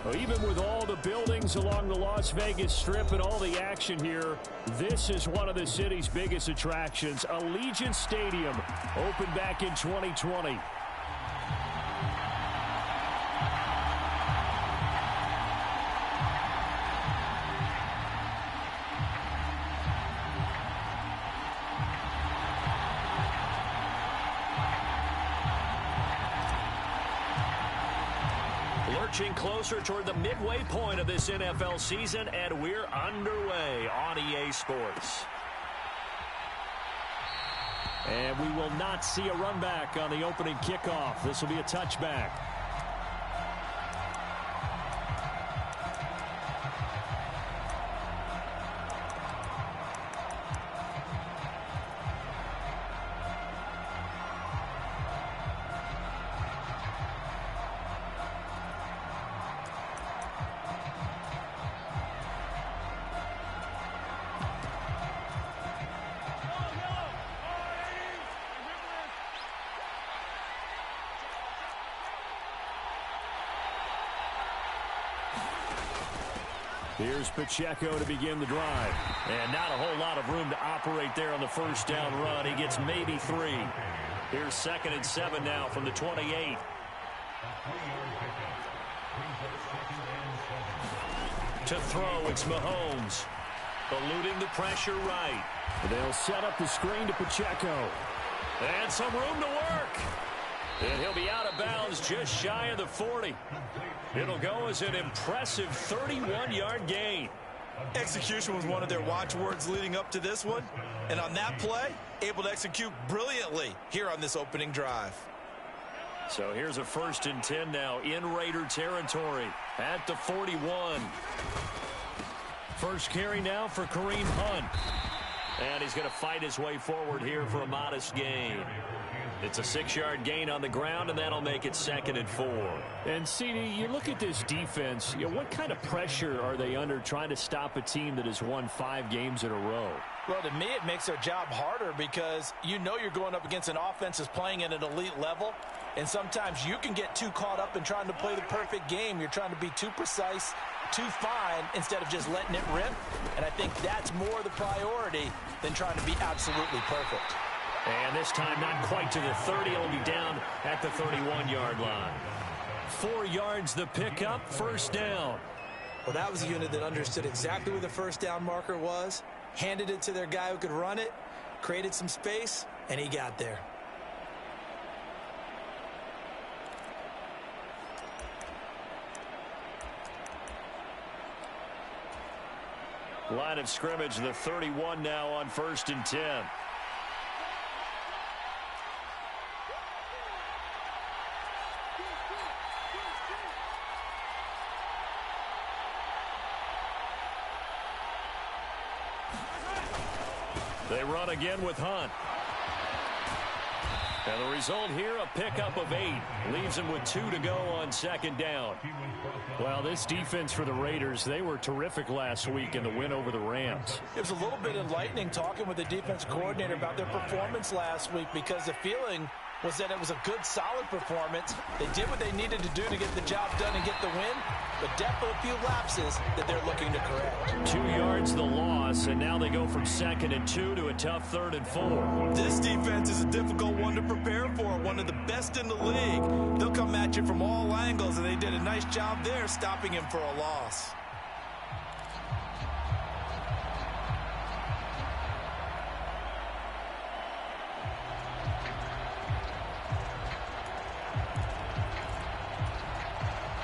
Well, even with all the buildings along the Las Vegas Strip and all the action here, this is one of the city's biggest attractions. Allegiant Stadium opened back in 2020. Lurching closer toward the midway point of this NFL season, and we're underway on EA Sports. And we will not see a run back on the opening kickoff. This will be a touchback. Here's Pacheco to begin the drive. And not a whole lot of room to operate there on the first down run. He gets maybe 3. Here's 2nd and 7 now from the 28. To throw, it's Mahomes. Eluding the pressure right. They'll set up the screen to Pacheco. And some room to work. And he'll be out of bounds just shy of the 40. It'll go as an impressive 31-yard gain. Execution was one of their watchwords leading up to this one. And on that play, able to execute brilliantly here on this opening drive. So here's a 1st and 10 now in Raider territory at the 41. First carry now for Kareem Hunt. And he's going to fight his way forward here for a modest gain. It's a 6-yard gain on the ground, and that'll make it 2nd and 4. And, CD, you look at this defense, what kind of pressure are they under trying to stop a team that has won 5 games in a row? Well, to me, it makes their job harder because you know you're going up against an offense that's playing at an elite level, and sometimes you can get too caught up in trying to play the perfect game. You're trying to be too precise, too fine, instead of just letting it rip, and I think that's more the priority than trying to be absolutely perfect. And this time not quite to the 30. It'll be down at the 31-yard line. 4 yards the pickup, 1st down. Well, that was a unit that understood exactly where the 1st down marker was, handed it to their guy who could run it, created some space, and he got there. Line of scrimmage, the 31 now on 1st and 10. They run again with Hunt. And the result here, a pickup of 8. Leaves him with 2 to go on 2nd down. Well, this defense for the Raiders, they were terrific last week in the win over the Rams. It was a little bit enlightening talking with the defense coordinator about their performance last week because the feeling was that it was a good, solid performance. They did what they needed to do to get the job done and get the win, but definitely a few lapses that they're looking to correct. 2 yards the loss, and now they go from 2nd and 2 to a tough 3rd and 4. This defense is a difficult one to prepare for, one of the best in the league. They'll come at you from all angles, and they did a nice job there stopping him for a loss.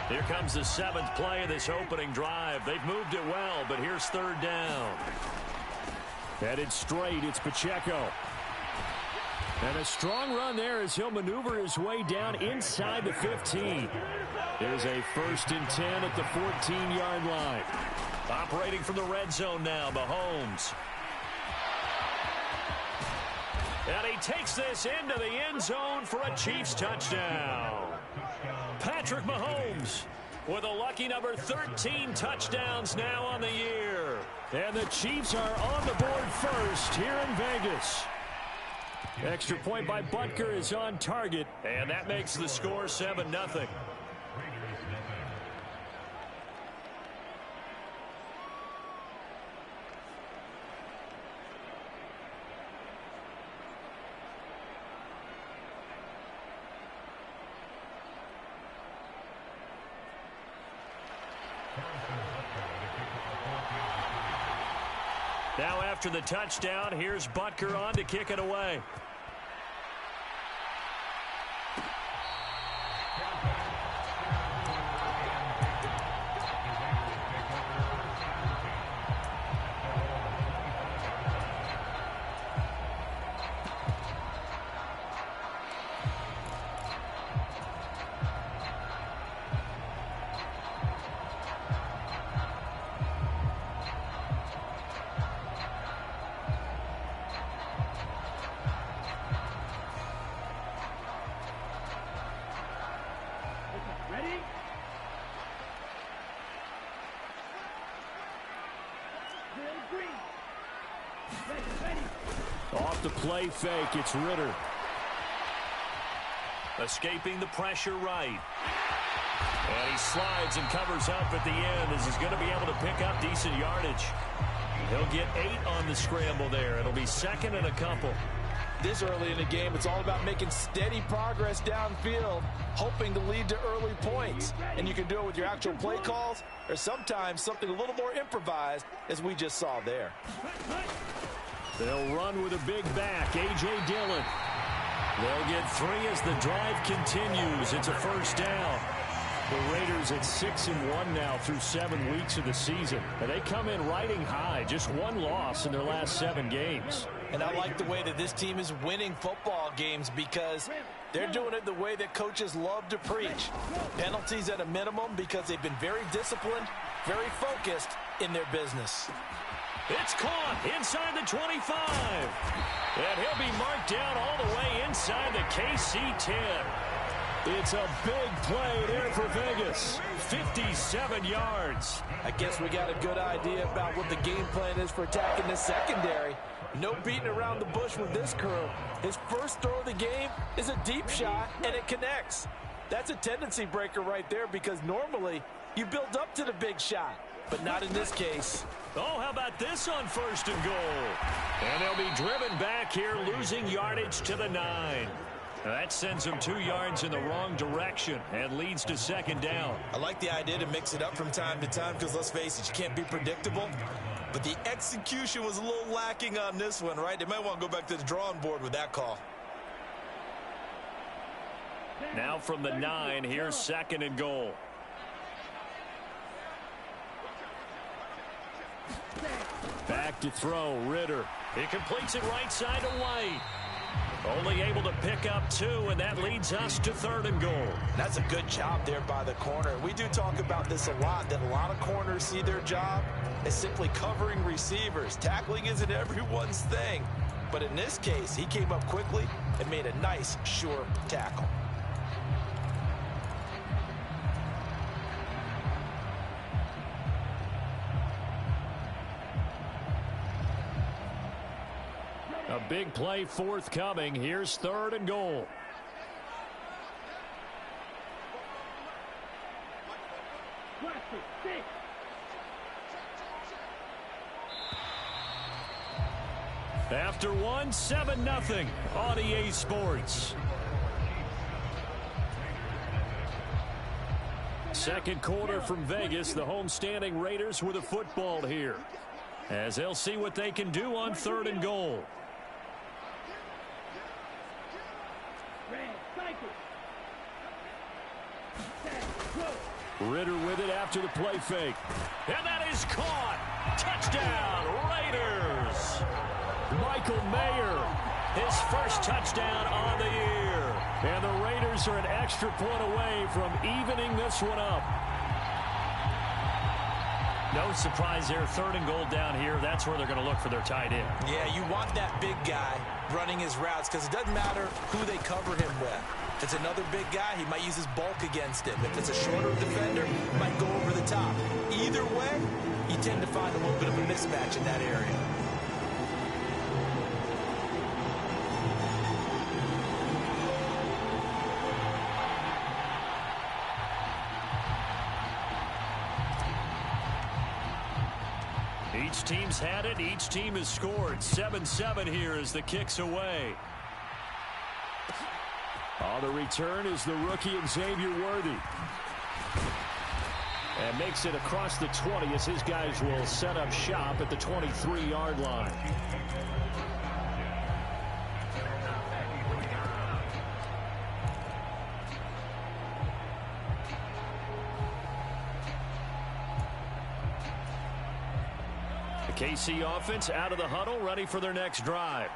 Here comes the 7th play of this opening drive. They've moved it well, but here's 3rd down. Headed straight, it's Pacheco. And a strong run there as he'll maneuver his way down inside the 15. There's a 1st and 10 at the 14-yard line. Operating from the red zone now, Mahomes. And he takes this into the end zone for a Chiefs touchdown. Patrick Mahomes with a lucky number 13 touchdowns now on the year. And the Chiefs are on the board first here in Vegas. Extra point by Butker is on target. And that makes the score 7-0. Now after the touchdown, here's Butker on to kick it away. Off the play fake, it's Ritter. Escaping the pressure right. And he slides and covers up at the end as he's going to be able to pick up decent yardage. He'll get 8 on the scramble there. It'll be second and a couple. This early in the game, it's all about making steady progress downfield, hoping to lead to early points. And you can do it with your actual play calls or sometimes something a little more improvised, as we just saw there. They'll run with a big back, A.J. Dillon. They'll get 3 as the drive continues. It's a first down. The Raiders at 6-1 now through 7 weeks of the season. And they come in riding high, just 1 loss in their last 7 games. And I like the way that this team is winning football games because they're doing it the way that coaches love to preach. Penalties at a minimum because they've been very disciplined, very focused in their business. It's caught inside the 25. And he'll be marked down all the way inside the KC 10. It's a big play there for Vegas. 57 yards. I guess we got a good idea about what the game plan is for attacking this secondary. No beating around the bush with this crew. His first throw of the game is a deep shot, and it connects. That's a tendency breaker right there because normally you build up to the big shot, but not in this case. Oh, how about this on first and goal? And they'll be driven back here, losing yardage to the 9. That sends them 2 yards in the wrong direction and leads to second down. I like the idea to mix it up from time to time because, let's face it, you can't be predictable. But the execution was a little lacking on this one, right? They might want to go back to the drawing board with that call. Now from the 9, here's second and goal. Back to throw, Ritter. He completes it right side to White. Only able to pick up 2, and that leads us to third and goal. That's a good job there by the corner. We do talk about this a lot, that a lot of corners see their job as simply covering receivers. Tackling isn't everyone's thing. But in this case, he came up quickly and made a nice, sure tackle. A big play forthcoming. Here's third and goal. After 1, 7-0 on EA Sports. Second quarter from Vegas. The homestanding Raiders with a football here, as they'll see what they can do on third and goal. Ritter with it after the play fake. And that is caught. Touchdown, Raiders. Michael Mayer. His first touchdown on the year. And the Raiders are an extra point away from evening this one up. No surprise there. Third and goal down here. That's where they're going to look for their tight end. Yeah, you want that big guy running his routes because it doesn't matter who they cover him with. If it's another big guy, he might use his bulk against him. If it's a shorter defender, he might go over the top. Either way, you tend to find a little bit of a mismatch in that area. Each team's had it. Each team has scored. 7-7 here as the kick's away. On the return is the rookie Xavier Worthy. And makes it across the 20 as his guys will set up shop at the 23-yard line. The KC offense out of the huddle, ready for their next drive.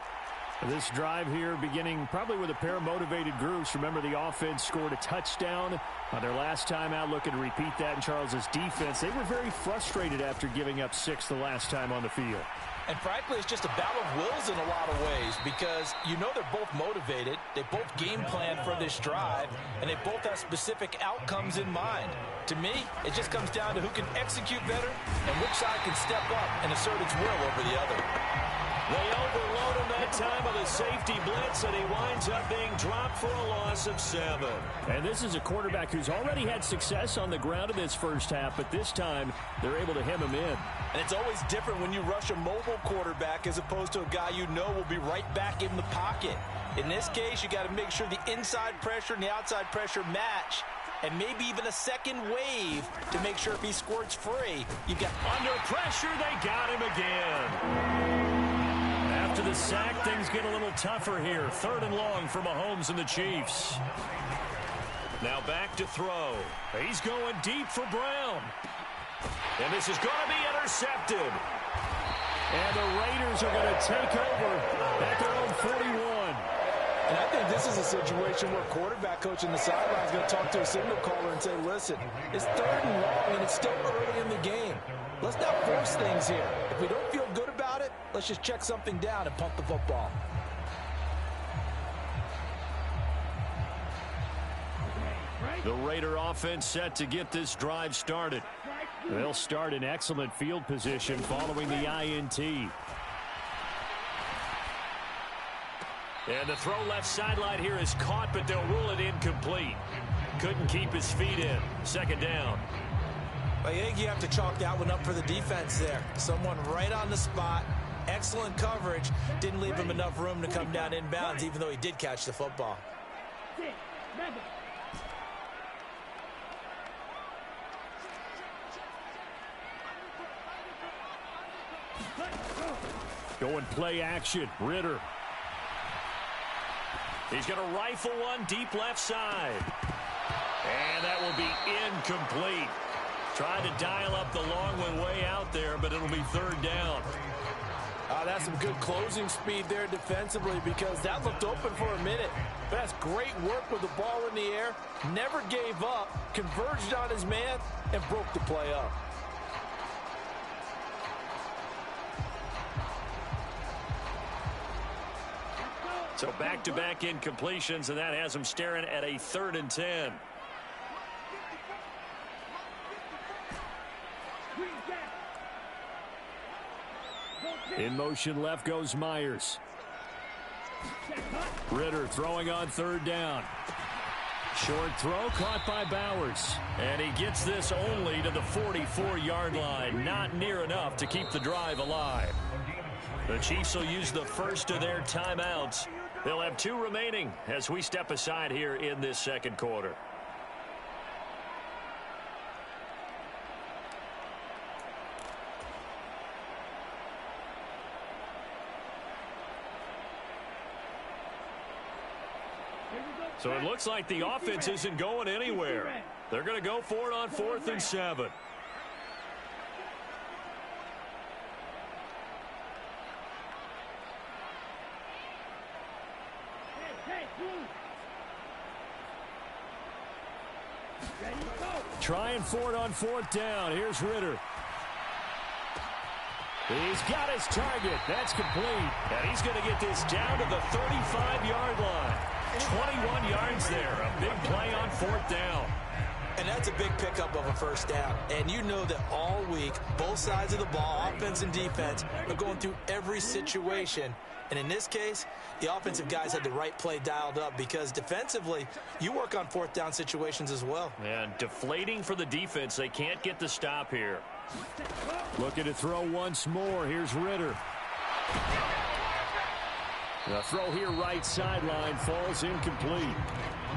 This drive here beginning probably with a pair of motivated groups. Remember, the offense scored a touchdown on their last time out. Looking to repeat that in Charles's defense. They were very frustrated after giving up 6 the last time on the field. And frankly, it's just a battle of wills in a lot of ways because you know they're both motivated. They both game plan for this drive, and they both have specific outcomes in mind. To me, it just comes down to who can execute better and which side can step up and assert its will over the other. They overload him that time with a safety blitz, and he winds up being dropped for a loss of 7. And this is a quarterback who's already had success on the ground in this first half, but this time they're able to hem him in. And it's always different when you rush a mobile quarterback as opposed to a guy you know will be right back in the pocket. In this case, you got to make sure the inside pressure and the outside pressure match, and maybe even a second wave to make sure if he squirts free, you got under pressure. They got him again. After the sack, things get a little tougher here. 3rd and long for Mahomes and the Chiefs. Now back to throw. He's going deep for Brown. And this is going to be intercepted. And the Raiders are going to take over at their own 41. And I think this is a situation where quarterback coach in the sideline is going to talk to a signal caller and say, listen, it's 3rd and long and it's still early in the game. Let's not force things here. If we don't feel good about it, let's just check something down and punt the football. The Raider offense set to get this drive started. They'll start in excellent field position following the INT. And the throw left sideline here is caught, but they'll rule it incomplete. Couldn't keep his feet in. 2nd down. I think you have to chalk that one up for the defense there. Someone right on the spot. Excellent coverage. Didn't leave him enough room to come down inbounds, even though he did catch the football. Going play action. Ritter. He's going to rifle one deep left side. And that will be incomplete. Tried to dial up the long one way out there, but it'll be 3rd down. That's some good closing speed there defensively because that looked open for a minute. But that's great work with the ball in the air. Never gave up, converged on his man, and broke the play up. So back-to-back incompletions, and that has him staring at a 3rd and 10. In motion left goes Myers. Ritter throwing on 3rd down. Short throw caught by Bowers. And he gets this only to the 44-yard line. Not near enough to keep the drive alive. The Chiefs will use the first of their timeouts. They'll have 2 remaining as we step aside here in this 2nd quarter. So it looks like the offense isn't going anywhere. They're going to go for it on 4th and 7. Trying for it on 4th down. Here's Ritter. He's got his target. That's complete. And he's going to get this down to the 35-yard line. 21 yards there. A big play on 4th down. And that's a big pickup of a 1st down. And you know that all week, both sides of the ball, offense and defense, are going through every situation. And in this case, the offensive guys had the right play dialed up because defensively, you work on 4th down situations as well. And deflating for the defense. They can't get the stop here. Looking to throw once more. Here's Ritter. The throw here right sideline falls incomplete.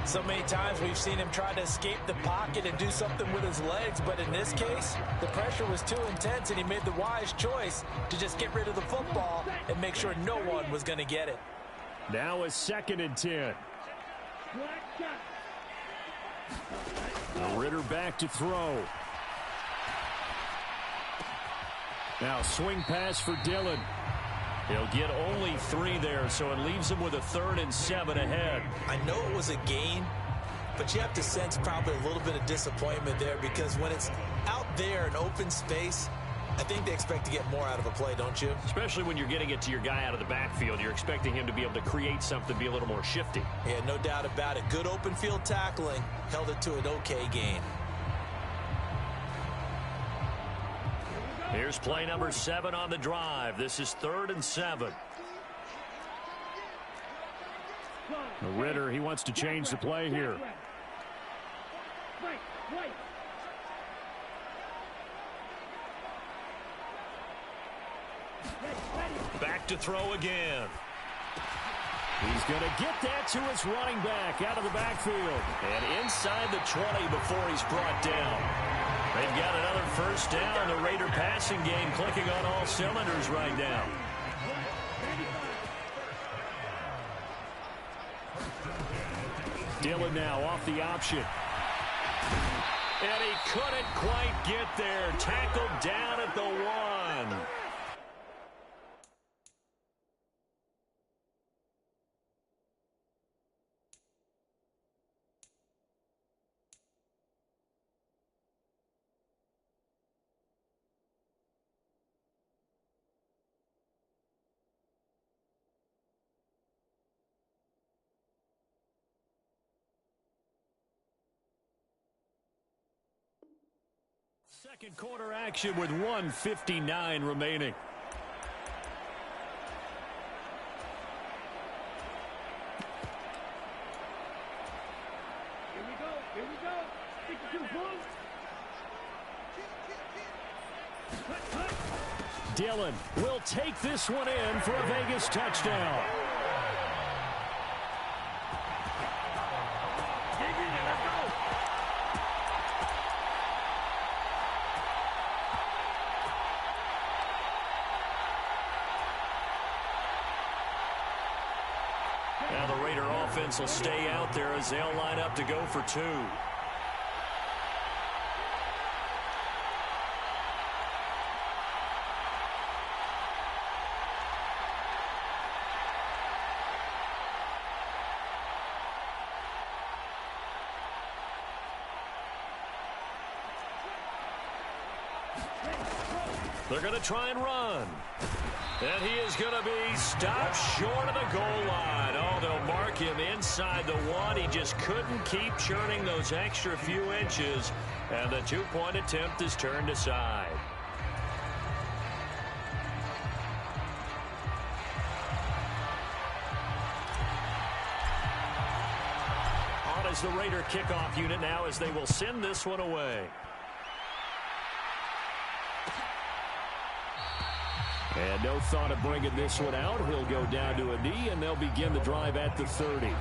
So many times we've seen him try to escape the pocket and do something with his legs, but in this case, the pressure was too intense and he made the wise choice to just get rid of the football and make sure no one was going to get it. Now a 2nd and 10. Ritter back to throw. Now swing pass for Dillon. He'll get only 3 there, so it leaves him with a 3rd and 7 ahead. I know it was a gain, but you have to sense probably a little bit of disappointment there because when it's out there in open space, I think they expect to get more out of a play, don't you? Especially when you're getting it to your guy out of the backfield. You're expecting him to be able to create something, be a little more shifty. Yeah, no doubt about it. Good open field tackling held it to an okay gain. Here's play number 7 on the drive. This is 3rd and 7. Ritter, he wants to change the play here. Back to throw again. He's going to get that to his running back out of the backfield. And inside the 20 before he's brought down. They've got another 1st down. The Raider passing game clicking on all cylinders right now. Dillon now off the option. And he couldn't quite get there. Tackled down at the 1. Second quarter action with 1:59 remaining. Here we go. 62 points. Dillon will take this one in for a Vegas touchdown. Now the Raider offense will stay out there as they'll line up to go for 2. They're going to try and run. And he is going to be stopped short of the goal line. Oh, they'll mark him inside the 1. He just couldn't keep churning those extra few inches. And the 2-point attempt is turned aside. On is the Raider kickoff unit now as they will send this one away. And no thought of bringing this one out. He'll go down to a knee, and they'll begin the drive at the 30.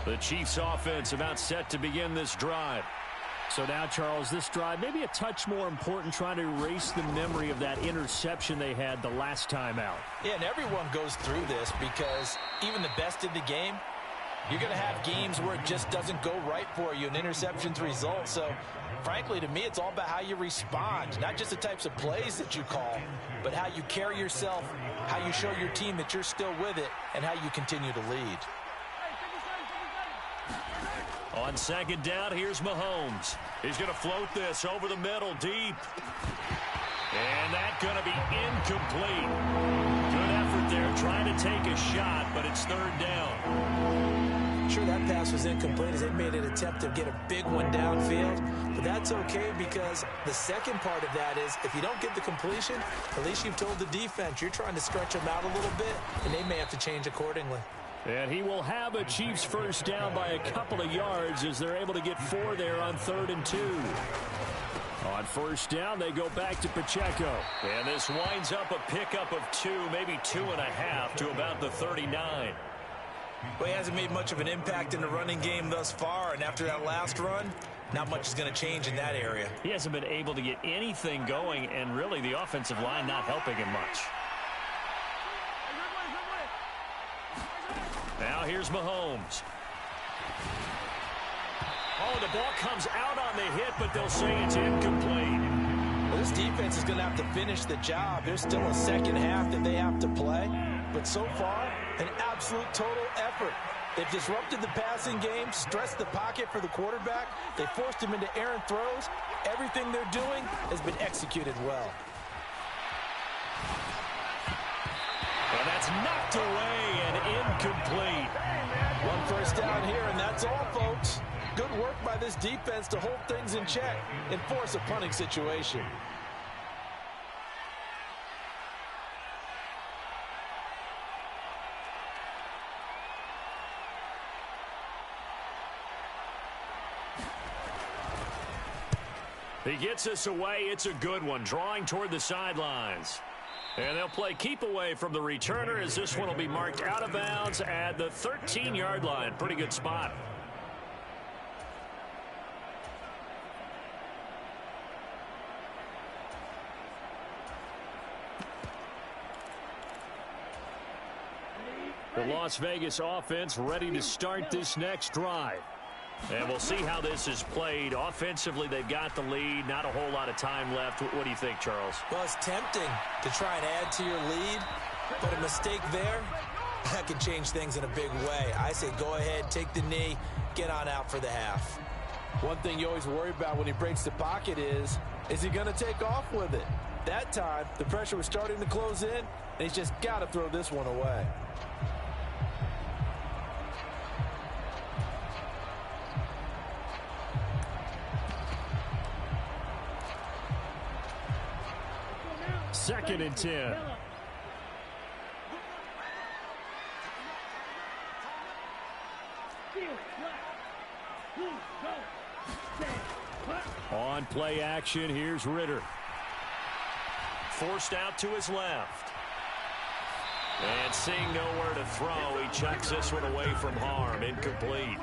The Chiefs offense about set to begin this drive. So now, Charles, this drive maybe a touch more important, trying to erase the memory of that interception they had the last time out. Yeah, and everyone goes through this because even the best in the game, you're going to have games where it just doesn't go right for you and interceptions result. So, frankly, to me, it's all about how you respond, not just the types of plays that you call, but how you carry yourself, how you show your team that you're still with it, and how you continue to lead. On 2nd down, here's Mahomes. He's going to float this over the middle deep. And that's going to be incomplete. Good effort there trying to take a shot, but it's 3rd down. Sure, that pass was incomplete as they made an attempt to get a big one downfield, But that's okay because the second part of that is if you don't get the completion, at least you've told the defense you're trying to stretch them out a little bit, and they may have to change accordingly. And he will have a Chiefs first down by a couple of yards as they're able to get 4 there on 3rd and 2. On first down, they go back to Pacheco. And this winds up a pickup of 2, maybe 2.5 to about the 39. Well, he hasn't made much of an impact in the running game thus far, and after that last run, not much is going to change in that area. He hasn't been able to get anything going, and really the offensive line not helping him much. Now here's Mahomes. Oh, the ball comes out on the hit, but they'll say it's incomplete. Well, this defense is going to have to finish the job. There's still a second half that they have to play. But so far, an absolute total effort. They've disrupted the passing game, stressed the pocket for the quarterback. They forced him into errant throws. Everything they're doing has been executed well. And that's knocked away and incomplete. One first down here, and that's all, folks. Good work by this defense to hold things in check and force a punting situation. He gets us away. It's a good one, drawing toward the sidelines. And they'll play keep away from the returner as this one will be marked out of bounds at the 13-yard line. Pretty good spot. The Las Vegas offense ready to start this next drive. And we'll see how this is played. Offensively, they've got the lead. Not a whole lot of time left. What do you think, Charles? Well, it's tempting to try and add to your lead, but a mistake there, that can change things in a big way. I say go ahead, take the knee, get on out for the half. One thing you always worry about when he breaks the pocket is he going to take off with it? That time, the pressure was starting to close in, and he's just got to throw this one away. Second and 10. On play action, here's Ritter. Forced out to his left. And seeing nowhere to throw, he chucks this one away from harm. Incomplete.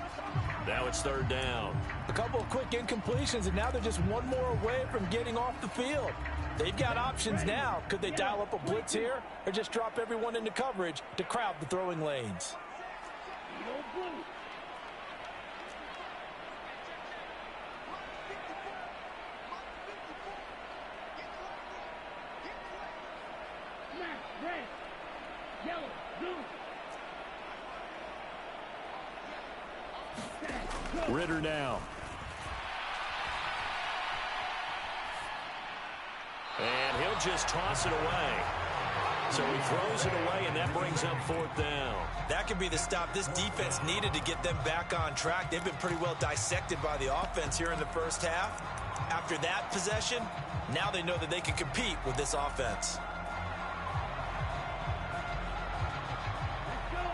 Now it's 3rd down. A couple of quick incompletions, and now they're just one more away from getting off the field. They've got options now. Could they dial up a blitz here or just drop everyone into coverage to crowd the throwing lanes? Ritter now. And he'll just toss it away. So he throws it away, and that brings up 4th down. That could be the stop this defense needed to get them back on track. They've been pretty well dissected by the offense here in the first half. After that possession, now they know that they can compete with this offense.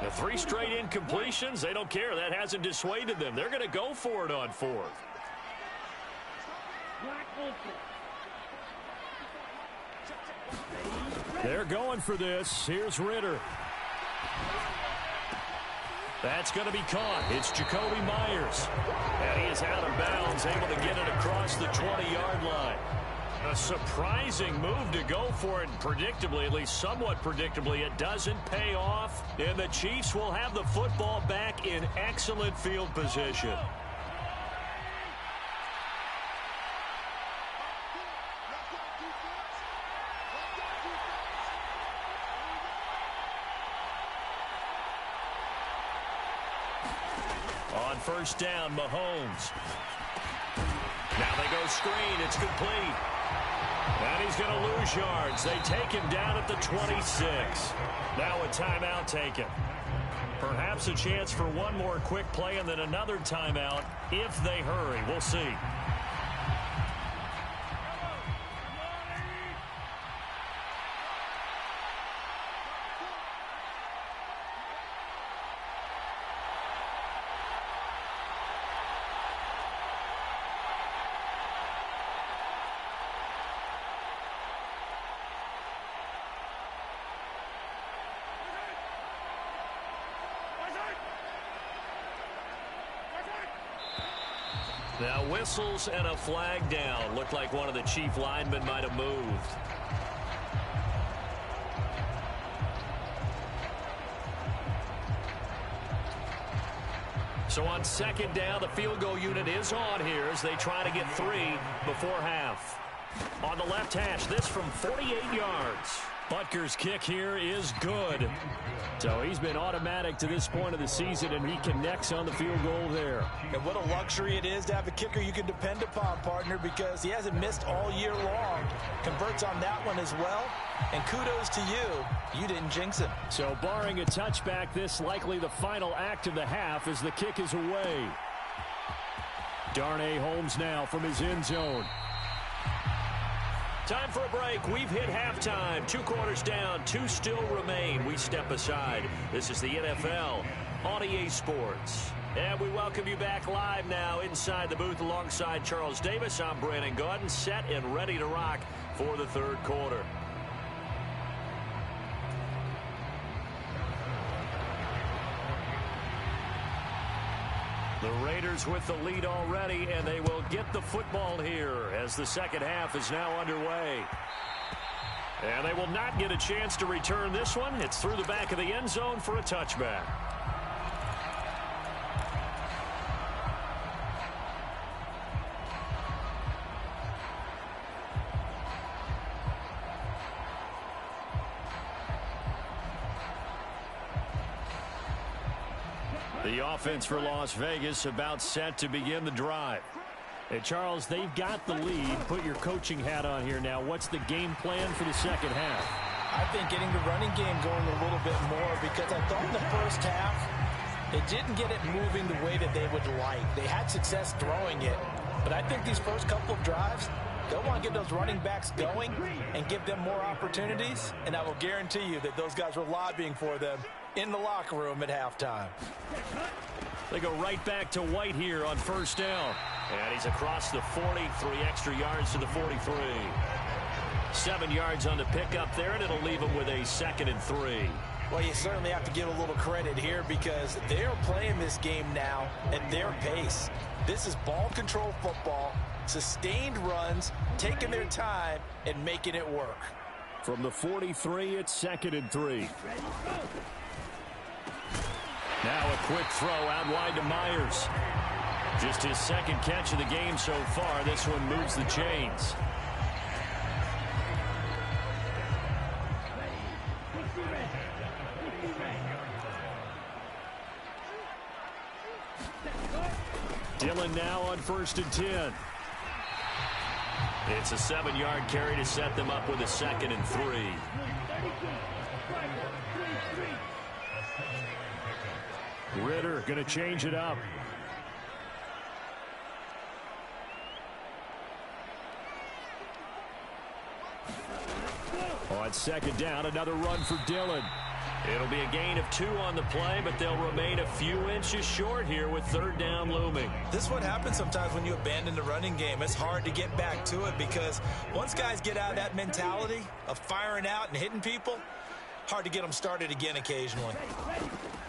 The 3 straight incompletions, they don't care. That hasn't dissuaded them. They're going to go for it on 4th. They're going for this. Here's Ritter. That's going to be caught. It's Jacoby Myers. And he is out of bounds, able to get it across the 20-yard line. A surprising move to go for it. Predictably, at least somewhat predictably, it doesn't pay off. And the Chiefs will have the football back in excellent field position. On first down, Mahomes. Now they go screen. It's complete. And he's going to lose yards. They take him down at the 26. Now a timeout taken. Perhaps a chance for one more quick play and then another timeout if they hurry. We'll see. Now whistles and a flag down. Looked like one of the chief linemen might have moved. So on second down, the field goal unit is on here as they try to get 3 before half. On the left hash, this from 48 yards. Butker's kick here is good. So he's been automatic to this point of the season, and he connects on the field goal there. And what a luxury it is to have a kicker you can depend upon, partner, because he hasn't missed all year long. Converts on that one as well. And kudos to you. You didn't jinx him. So barring a touchback, this likely the final act of the half as the kick is away. Darnay Holmes now from his end zone. Time for a break. We've hit halftime. 2 quarters down. 2 still remain. We step aside. This is the NFL on EA Sports. And we welcome you back live now inside the booth alongside Charles Davis. I'm Brandon Gaudin, set and ready to rock for the third quarter. The Raiders with the lead already, and they will get the football here as the second half is now underway. And they will not get a chance to return this one. It's through the back of the end zone for a touchback. The offense for Las Vegas about set to begin the drive. And Charles, they've got the lead. Put your coaching hat on here now. What's the game plan for the second half? I think getting the running game going a little bit more, because I thought in the first half they didn't get it moving the way that they would like. They had success throwing it, but I think these first couple of drives, they'll want to get those running backs going and give them more opportunities, and I will guarantee you that those guys were lobbying for them in the locker room at halftime. They go right back to White here on first down. And he's across the 40, 3 extra yards to the 43. 7 yards on the pickup there, and it'll leave him with a 2nd and 3. Well, you certainly have to give a little credit here because they're playing this game now at their pace. This is ball control football, sustained runs, taking their time, and making it work. From the 43, it's 2nd and 3. Now a quick throw out wide to Myers. Just his 2nd catch of the game so far. This one moves the chains. Dillon now on 1st and 10. It's a 7-yard carry to set them up with a 2nd and 3. Ritter going to change it up. On 2nd down, another run for Dillon. It'll be a gain of 2 on the play, but they'll remain a few inches short here with 3rd down looming. This is what happens sometimes when you abandon the running game. It's hard to get back to it because once guys get out of that mentality of firing out and hitting people, hard to get them started again occasionally.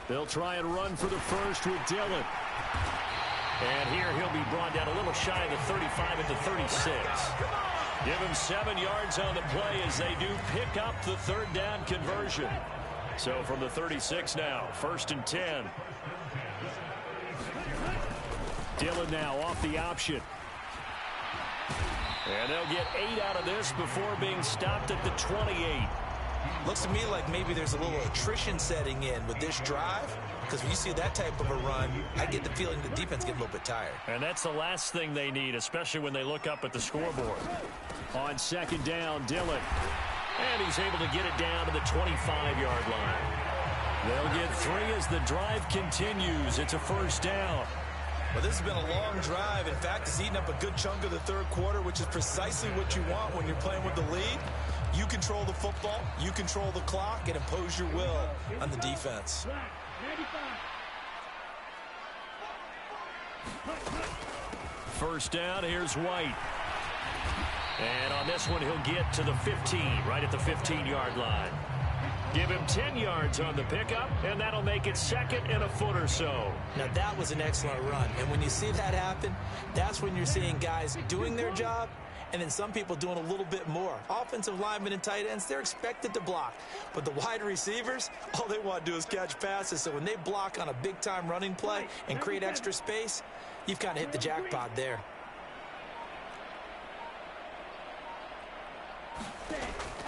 They'll try and run for the first with Dillon. And here he'll be brought down a little shy of the 35 at the 36. Give him 7 yards on the play as they do pick up the 3rd down conversion. So from the 36 now, 1st and 10. Dillon now off the option. And they'll get 8 out of this before being stopped at the 28. Looks to me like maybe there's a little attrition setting in with this drive, because when you see that type of a run, I get the feeling the defense get a little bit tired. And that's the last thing they need, especially when they look up at the scoreboard. On 2nd down, Dillon. And he's able to get it down to the 25-yard line. They'll get 3 as the drive continues. It's a 1st down. Well, this has been a long drive. In fact, it's eaten up a good chunk of the 3rd quarter, which is precisely what you want when you're playing with the lead. You control the football, you control the clock, and impose your will on the defense. 1st down, here's White. And on this one, he'll get to the 15, right at the 15-yard line. Give him 10 yards on the pickup, and that'll make it 2nd and a foot or so. Now, that was an excellent run. And when you see that happen, that's when you're seeing guys doing their job and then some people doing a little bit more. Offensive linemen and tight ends, they're expected to block. But the wide receivers, all they want to do is catch passes. So when they block on a big-time running play and create extra space, you've kind of hit the jackpot there.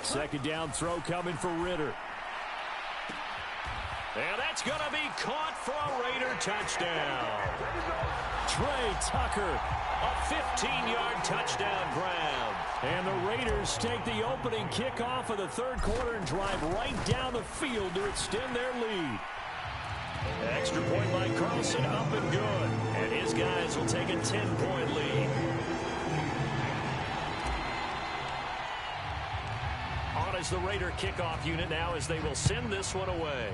Second down throw coming for Ritter. And that's going to be caught for a Raider touchdown. Trey Tucker. A 15-yard touchdown grab. And the Raiders take the opening kickoff of the third quarter and drive right down the field to extend their lead. Extra point by Carlson, up and good. And his guys will take a 10-point lead. On as the Raider kickoff unit now as they will send this one away.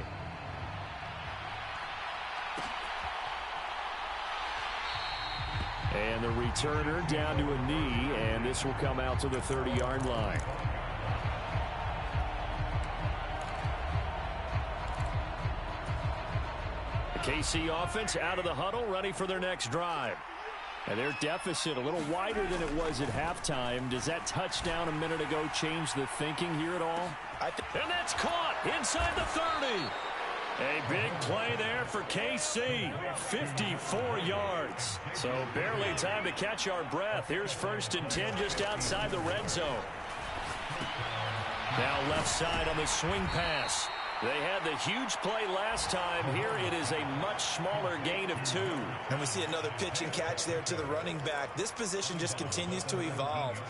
And the returner down to a knee, and this will come out to the 30-yard line. The KC offense out of the huddle, ready for their next drive. And their deficit a little wider than it was at halftime. Does that touchdown a minute ago change the thinking here at all? And that's caught inside the 30. A big play there for KC. 54 yards. So barely time to catch our breath. Here's 1st and 10 just outside the red zone. Now left side on the swing pass. They had the huge play last time. Here it is a much smaller gain of 2. And we see another pitch and catch there to the running back. This position just continues to evolve.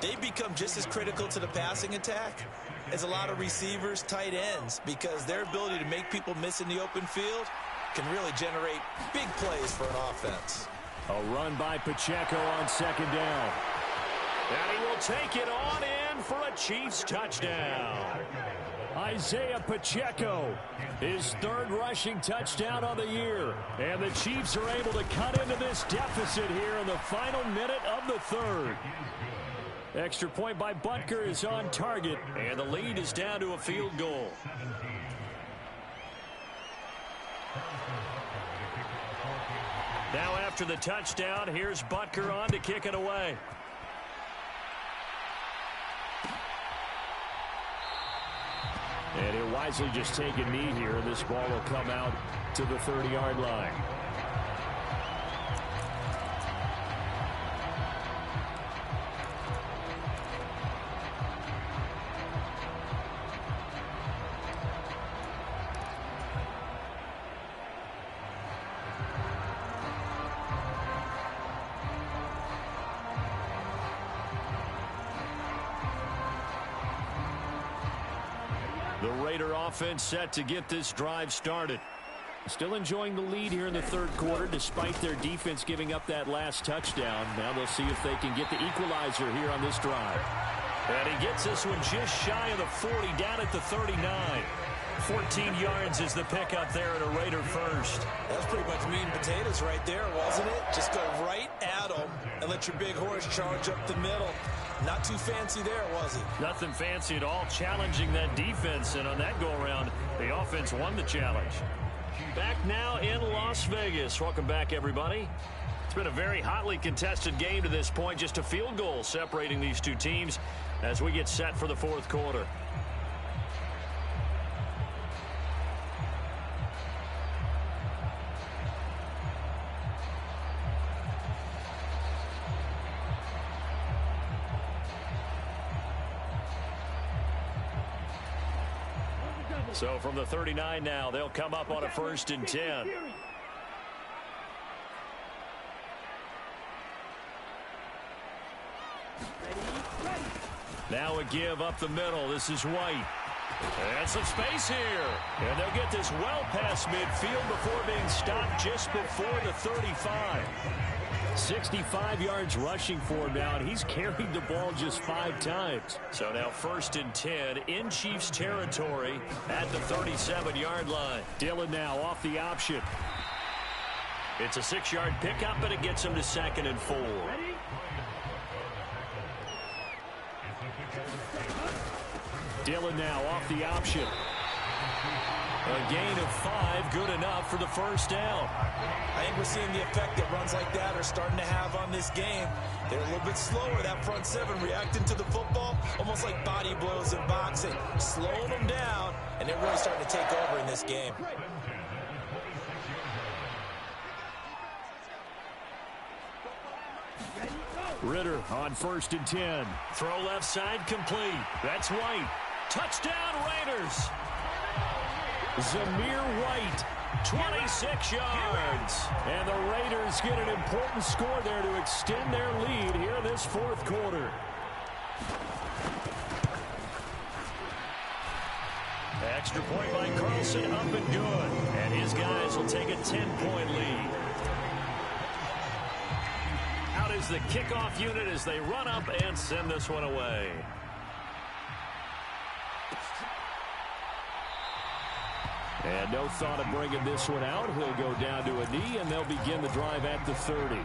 They become just as critical to the passing attack as a lot of receivers, tight ends, because their ability to make people miss in the open field can really generate big plays for an offense. A run by Pacheco on 2nd down. And he will take it on in for a Chiefs touchdown. Isaiah Pacheco, his 3rd rushing touchdown on the year. And the Chiefs are able to cut into this deficit here in the final minute of the 3rd. Extra point by Butker is on target. And the lead is down to a field goal. Now after the touchdown, here's Butker on to kick it away. And he'll wisely just take a knee here. This ball will come out to the 30-yard line. The Raider offense set to get this drive started. Still enjoying the lead here in the 3rd quarter despite their defense giving up that last touchdown. Now they'll see if they can get the equalizer here on this drive. And he gets this one just shy of the 40, down at the 39. 14 yards is the pickup there at a Raider first. That's pretty much meat and potatoes right there, wasn't it? Just go right at them and let your big horse charge up the middle. Not too fancy there, was he? Nothing fancy at all, challenging that defense. And on that go-around, the offense won the challenge. Back now in Las Vegas. Welcome back, everybody. It's been a very hotly contested game to this point. Just a field goal separating these two teams as we get set for the 4th quarter. So from the 39 now, they'll come up on a 1st and 10. Now a give up the middle. This is White. And some space here. And they'll get this well past midfield before being stopped just before the 35. 65 yards rushing for him now, and he's carried the ball just 5 times. So now 1st and 10 in Chiefs territory at the 37-yard line. Dillon now off the option. It's a 6-yard pickup, and it gets him to 2nd and 4. Dillon now off the option. A gain of 5, good enough for the first down. I think we're seeing the effect that runs like that are starting to have on this game. They're a little bit slower, that front seven, reacting to the football, almost like body blows in boxing, slowing them down, and they're really starting to take over in this game. Ritter on 1st and 10. Throw left side complete. That's White. Touchdown Raiders. Zamir White, 26 yards. and the Raiders get an important score there to extend their lead here this fourth quarter. Extra point by Carlson, up and good. And his guys will take a 10-point lead. Out is the kickoff unit as they run up and send this one away. And no thought of bringing this one out. He'll go down to a knee, and they'll begin the drive at the 30.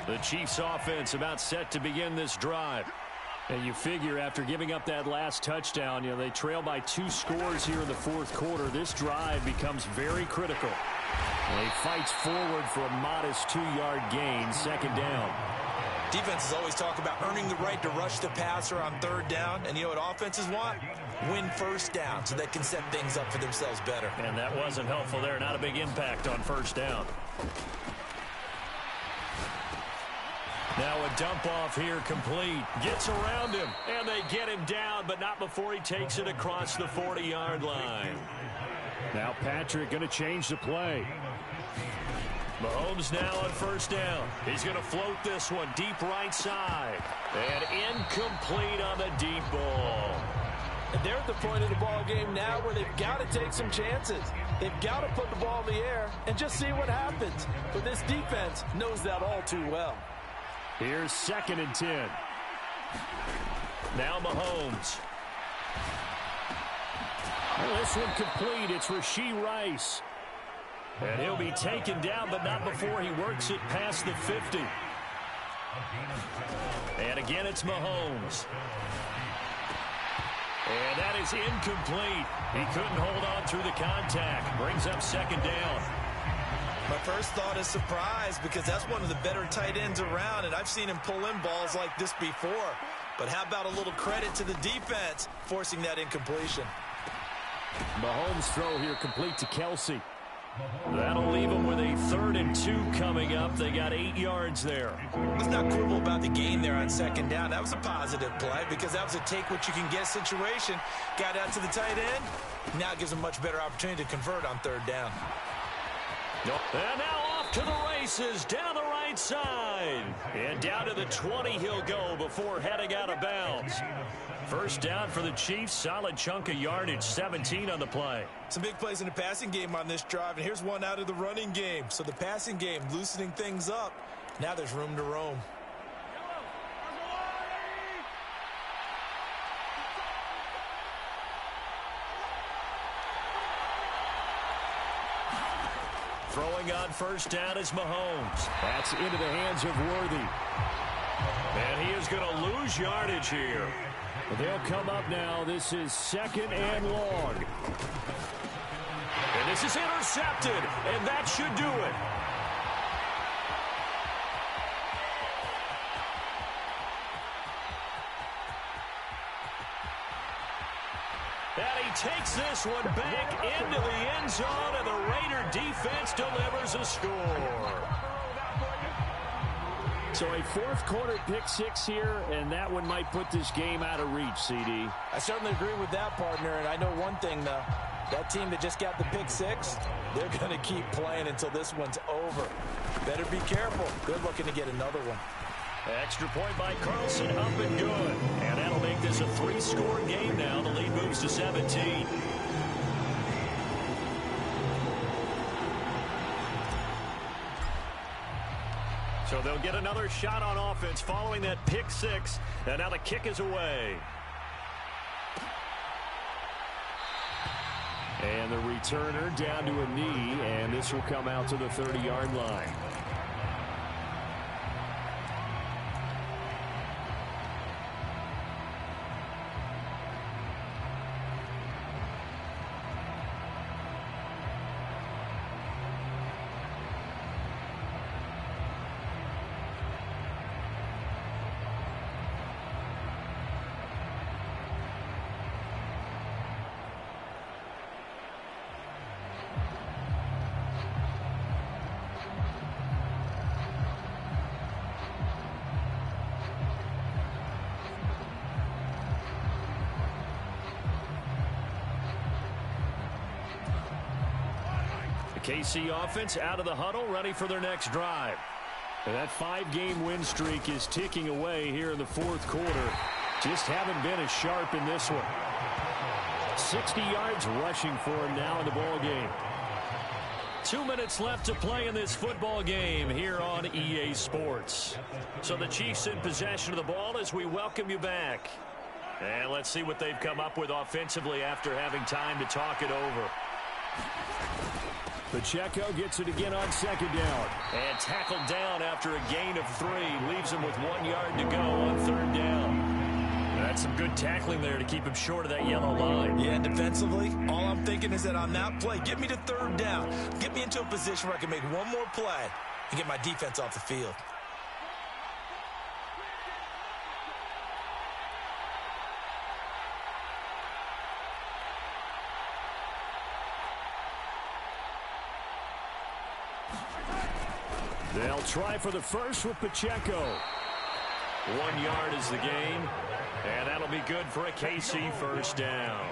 The Chiefs offense about set to begin this drive. And you figure after giving up that last touchdown, they trail by 2 scores here in the fourth quarter. This drive becomes very critical. And he fights forward for a modest 2-yard gain, 2nd down. Defenses always talk about earning the right to rush the passer on 3rd down. And you know what offenses want? Win 1st down so they can set things up for themselves better. And that wasn't helpful there. Not a big impact on 1st down. Now a dump off here complete. Gets around him, and they get him down, but not before he takes it across the 40-yard line. Now Patrick going to change the play. Mahomes now on 1st down. He's going to float this one deep right side. And incomplete on the deep ball. And they're at the point of the ball game now where they've got to take some chances. They've got to put the ball in the air and just see what happens. But this defense knows that all too well. Here's 2nd and 10. Now Mahomes. Well, this one complete. It's Rashee Rice. And he'll be taken down, but not before he works it past the 50. And again, it's Mahomes. And that is incomplete. He couldn't hold on through the contact. Brings up 2nd down. My first thought is surprise because that's one of the better tight ends around, and I've seen him pull in balls like this before. But how about a little credit to the defense forcing that incompletion? Mahomes' throw here complete to Kelsey. That'll leave them with a 3rd and 2 coming up. They got 8 yards there. Let's not quibble about the gain there on 2nd down. That was a positive play because that was a take-what-you-can-get situation. Got out to the tight end. Now it gives them a much better opportunity to convert on 3rd down. And now off to the races down the right side. And down to the 20 he'll go before heading out of bounds. 1st down for the Chiefs. Solid chunk of yardage, 17 on the play. Some big plays in the passing game on this drive, and here's one out of the running game. So the passing game loosening things up. Now there's room to roam. Throwing on 1st down is Mahomes. That's into the hands of Worthy. And he is going to lose yardage here. They'll come up now. This is 2nd and long. And this is intercepted, and that should do it. And he takes this one back into the end zone, and the Raider defense delivers a score. So a 4th quarter pick-6 here, and that one might put this game out of reach, CD. I certainly agree with that, partner, and I know one thing, though. That team that just got the pick-6, they're going to keep playing until this one's over. Better be careful. They're looking to get another one. Extra point by Carlson, up and good. And that'll make this a 3-score game now. The lead moves to 17. So they'll get another shot on offense following that pick-6. And now the kick is away. And the returner down to a knee, and this will come out to the 30-yard line. KC offense out of the huddle, ready for their next drive. And that 5-game win streak is ticking away here in the fourth quarter. Just haven't been as sharp in this one. 60 yards rushing for him now in the ball game. 2 minutes left to play in this football game here on EA Sports. So the Chiefs in possession of the ball as we welcome you back. And let's see what they've come up with offensively after having time to talk it over. Pacheco gets it again on second down. And tackled down after a gain of 3. Leaves him with 1 yard to go on third down. That's some good tackling there to keep him short of that yellow line. Yeah, defensively, all I'm thinking is that on that play, get me to third down. Get me into a position where I can make one more play and get my defense off the field. They'll try for the first with Pacheco. 1 yard is the gain, and that'll be good for a KC first down.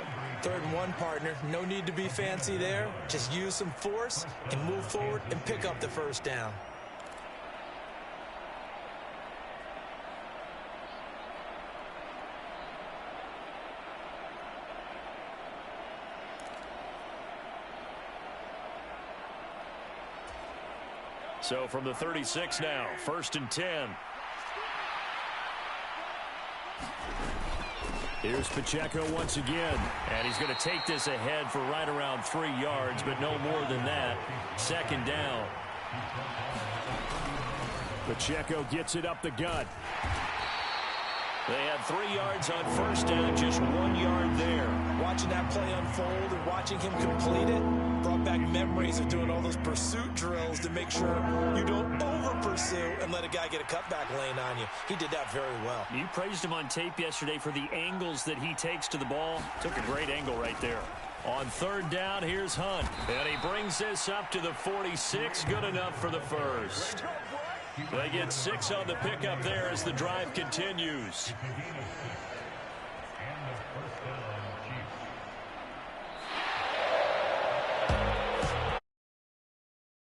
3rd and 1, partner. No need to be fancy there. Just use some force and move forward and pick up the first down. So from the 36 now, 1st and 10. Here's Pacheco once again. And he's going to take this ahead for right around 3 yards, but no more than that. 2nd down. Pacheco gets it up the gut. They had 3 yards on first down, just 1 yard there. Watching that play unfold and watching him complete it brought back memories of doing all those pursuit drills to make sure you don't over-pursue and let a guy get a cutback lane on you. He did that very well. You praised him on tape yesterday for the angles that he takes to the ball. Took a great angle right there. On 3rd down, here's Hunt. And he brings this up to the 46. Good enough for the first. They get 6 on the pickup there as the drive continues.